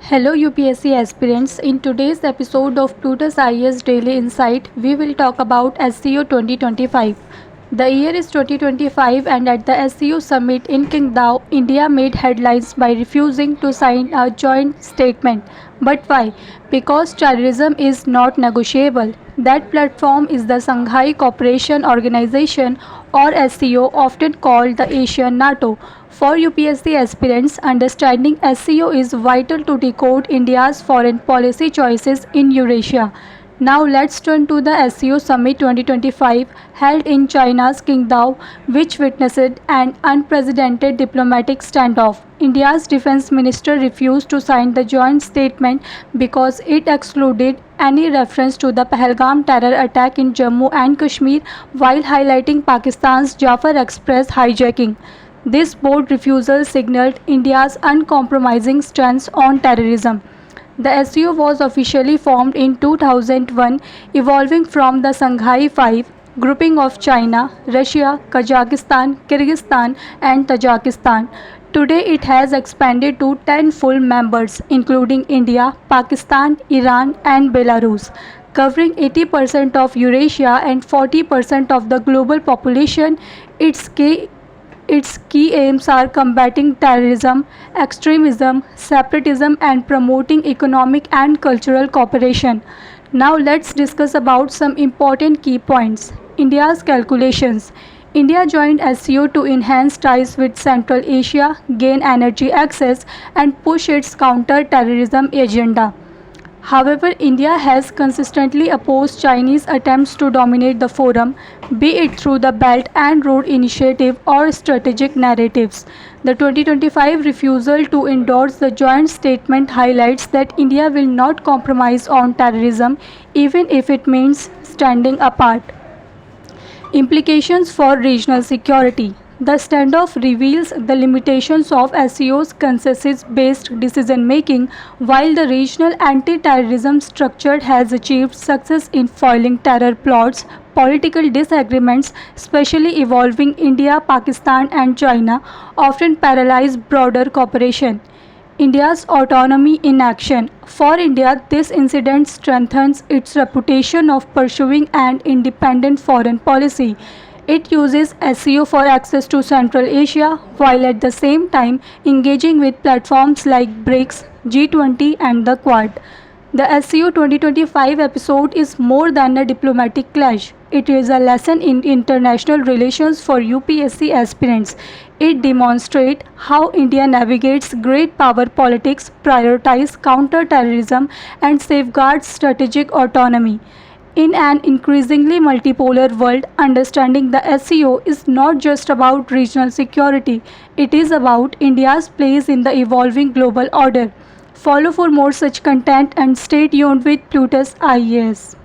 Hello UPSC aspirants. In today's episode of Plutus IAS Daily Insight, we will talk about SCO 2025. The year is 2025 and at the SCO summit in Qingdao, India made headlines by refusing to sign a joint statement. But why? Because terrorism is not negotiable. That platform is the Shanghai Cooperation Organization or SCO, often called the Asian NATO. For UPSC aspirants, understanding SCO is vital to decode India's foreign policy choices in Eurasia. Now let's turn to the SCO Summit 2025 held in China's Qingdao, which witnessed an unprecedented diplomatic standoff. India's defense minister refused to sign the joint statement because it excluded any reference to the Pahalgam terror attack in Jammu and Kashmir while highlighting Pakistan's Jafar Express hijacking. This bold refusal signaled India's uncompromising stance on terrorism. The SCO was officially formed in 2001, evolving from the Shanghai Five, grouping of China, Russia, Kazakhstan, Kyrgyzstan, and Tajikistan. Today it has expanded to 10 full members, including India, Pakistan, Iran, and Belarus, covering 80% of Eurasia and 40% of the global population. Its key aims are combating terrorism, extremism, separatism and promoting economic and cultural cooperation. Now let's discuss about some important key points. India's calculations. India joined SCO to enhance ties with Central Asia, gain energy access and push its counter-terrorism agenda. However, India has consistently opposed Chinese attempts to dominate the forum, be it through the Belt and Road Initiative or strategic narratives. The 2025 refusal to endorse the joint statement highlights that India will not compromise on terrorism, even if it means standing apart. Implications for regional security. The standoff reveals the limitations of SCO's consensus based decision making, while the regional anti terrorism structure has achieved success in foiling terror plots. Political disagreements, especially involving India, Pakistan, and China, often paralyze broader cooperation. India's autonomy in action. For India, this incident strengthens its reputation of pursuing an independent foreign policy. It uses SCO for access to Central Asia while at the same time engaging with platforms like BRICS, G20, and the Quad. The SCO 2025 episode is more than a diplomatic clash. It is a lesson in international relations for UPSC aspirants. It demonstrates how India navigates great power politics, prioritizes counter-terrorism, and safeguards strategic autonomy. In an increasingly multipolar world, understanding the SCO is not just about regional security, it is about India's place in the evolving global order. Follow for more such content and stay tuned with Plutus IAS.